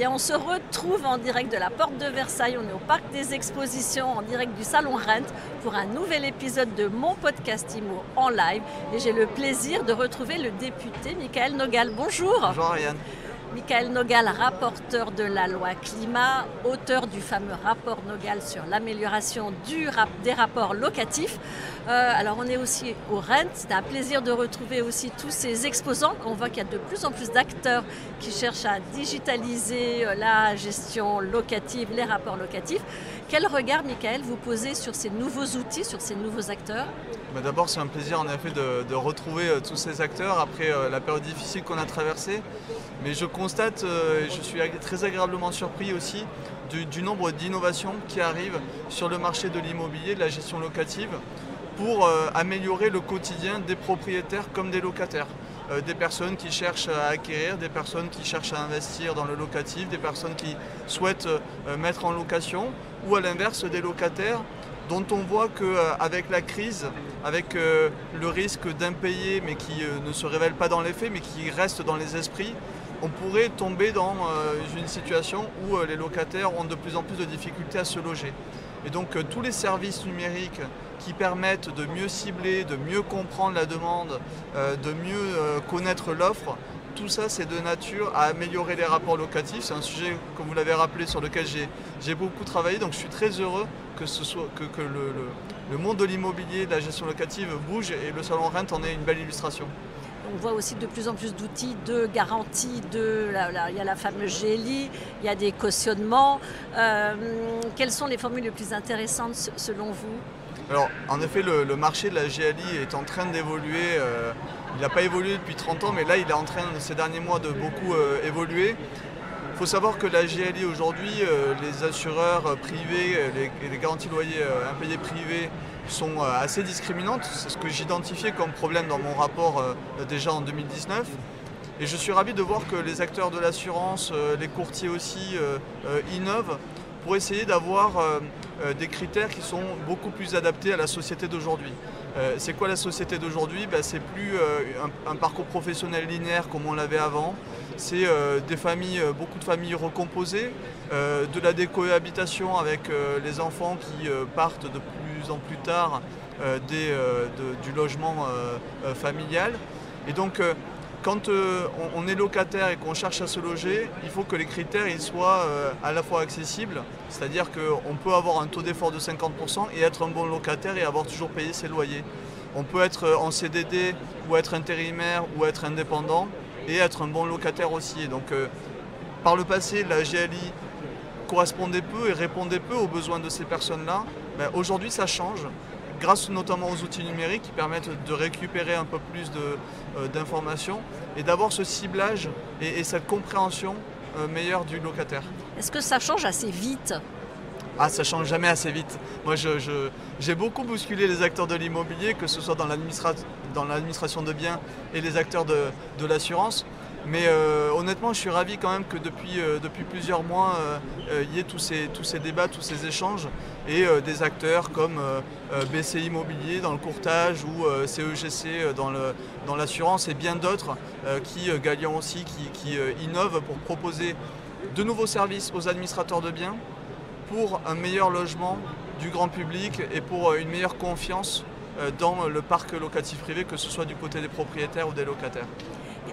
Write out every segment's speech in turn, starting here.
bien, on se retrouve en direct de la Porte de Versailles. On est au Parc des Expositions, en direct du Salon Rent, pour un nouvel épisode de mon podcast IMO en live. Et j'ai le plaisir de retrouver le député Michaël Nogal. Bonjour. Bonjour Ariane. Michaël Nogal, rapporteur de la loi climat, auteur du fameux rapport Nogal sur l'amélioration des rapports locatifs. Alors on est aussi au Rent, c'est un plaisir de retrouver aussi tous ces exposants. On voit qu'il y a de plus en plus d'acteurs qui cherchent à digitaliser la gestion locative, les rapports locatifs. Quel regard, Michaël, vous posez sur ces nouveaux outils, sur ces nouveaux acteurs ? D'abord, c'est un plaisir en effet de retrouver tous ces acteurs après la période difficile qu'on a traversée. Mais je constate, et je suis très agréablement surpris aussi, du nombre d'innovations qui arrivent sur le marché de l'immobilier, de la gestion locative, pour améliorer le quotidien des propriétaires comme des locataires. Des personnes qui cherchent à acquérir, des personnes qui cherchent à investir dans le locatif, des personnes qui souhaitent mettre en location, ou à l'inverse des locataires dont on voit qu'avec la crise, avec le risque d'impayés, mais qui ne se révèle pas dans les faits, mais qui reste dans les esprits, on pourrait tomber dans une situation où les locataires ont de plus en plus de difficultés à se loger. Et donc tous les services numériques qui permettent de mieux cibler, de mieux comprendre la demande, de mieux connaître l'offre, tout ça c'est de nature à améliorer les rapports locatifs. C'est un sujet, comme vous l'avez rappelé, sur lequel j'ai beaucoup travaillé, donc je suis très heureux que le monde de l'immobilier, de la gestion locative bouge, et le Salon Rent en est une belle illustration. On voit aussi de plus en plus d'outils de garantie, il y a la fameuse GLI, il y a des cautionnements. Quelles sont les formules les plus intéressantes selon vous ? Alors, en effet, le marché de la GLI est en train d'évoluer. Il n'a pas évolué depuis 30 ans, mais là, il est en train, ces derniers mois, de beaucoup évoluer. Il faut savoir que la GLI aujourd'hui, les assureurs privés et les garanties loyers impayés privés sont assez discriminantes. C'est ce que j'identifiais comme problème dans mon rapport déjà en 2019. Et je suis ravi de voir que les acteurs de l'assurance, les courtiers aussi, innovent pour essayer d'avoir des critères qui sont beaucoup plus adaptés à la société d'aujourd'hui. C'est quoi la société d'aujourd'hui ? C'est plus un parcours professionnel linéaire comme on l'avait avant. C'est beaucoup de familles recomposées, de la décohabitation avec les enfants qui partent de plus en plus tard du logement familial. Et donc, quand on est locataire et qu'on cherche à se loger, il faut que les critères ils soient à la fois accessibles, c'est-à-dire qu'on peut avoir un taux d'effort de 50% et être un bon locataire et avoir toujours payé ses loyers. On peut être en CDD ou être intérimaire ou être indépendant et être un bon locataire aussi. Et donc, par le passé, la GLI correspondait peu et répondait peu aux besoins de ces personnes-là. Aujourd'hui, ça change, grâce notamment aux outils numériques qui permettent de récupérer un peu plus d'informations et d'avoir ce ciblage et cette compréhension meilleure du locataire. Est-ce que ça change assez vite ? Ça change jamais assez vite. Moi, j'ai beaucoup bousculé les acteurs de l'immobilier, que ce soit dans l'administration de biens et les acteurs de l'assurance. Mais honnêtement, je suis ravi quand même que depuis plusieurs mois, il y ait tous ces débats, tous ces échanges, et des acteurs comme BC Immobilier dans le courtage ou CEGC dans l'assurance et bien d'autres Galian aussi, qui innovent pour proposer de nouveaux services aux administrateurs de biens pour un meilleur logement du grand public et pour une meilleure confiance dans le parc locatif privé, que ce soit du côté des propriétaires ou des locataires.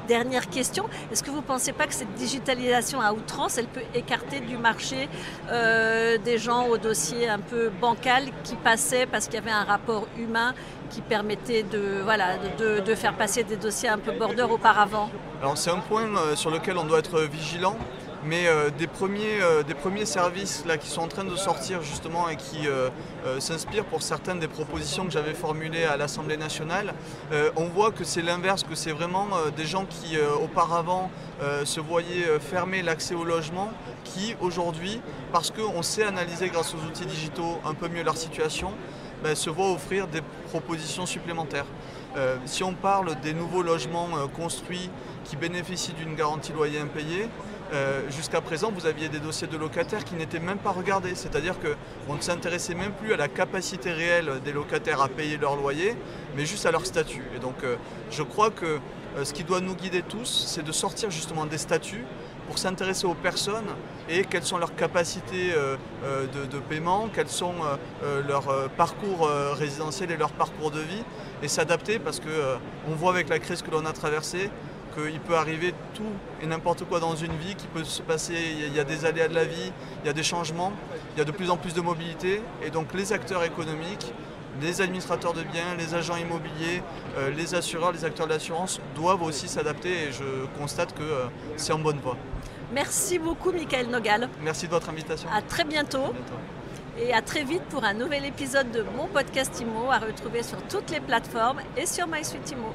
Dernière question, est-ce que vous ne pensez pas que cette digitalisation à outrance, elle peut écarter du marché des gens au dossier un peu bancal qui passaient parce qu'il y avait un rapport humain qui permettait de faire passer des dossiers un peu border auparavant ? Alors c'est un point sur lequel on doit être vigilant. Mais des premiers services là, qui sont en train de sortir justement et qui s'inspirent pour certaines des propositions que j'avais formulées à l'Assemblée nationale, on voit que c'est l'inverse, que c'est vraiment des gens qui auparavant se voyaient fermer l'accès au logement, qui aujourd'hui, parce qu'on sait analyser grâce aux outils digitaux un peu mieux leur situation, se voient offrir des propositions supplémentaires. Si on parle des nouveaux logements construits qui bénéficient d'une garantie loyer impayé, jusqu'à présent, vous aviez des dossiers de locataires qui n'étaient même pas regardés. C'est-à-dire qu'on ne s'intéressait même plus à la capacité réelle des locataires à payer leur loyer, mais juste à leur statut. Et donc, je crois que ce qui doit nous guider tous, c'est de sortir justement des statuts pour s'intéresser aux personnes et quelles sont leurs capacités de paiement, quels sont leurs parcours résidentiels et leur parcours de vie, et s'adapter parce qu'on voit avec la crise que l'on a traversée qu'il peut arriver tout et n'importe quoi dans une vie, qui peut se passer, il y a des aléas de la vie, il y a des changements, il y a de plus en plus de mobilité, et donc les acteurs économiques, les administrateurs de biens, les agents immobiliers, les assureurs, les acteurs de l'assurance doivent aussi s'adapter, et je constate que c'est en bonne voie. Merci beaucoup Michael Nogal. Merci de votre invitation. À très bientôt. Et à très vite pour un nouvel épisode de mon podcast IMO à retrouver sur toutes les plateformes et sur MySuite IMO.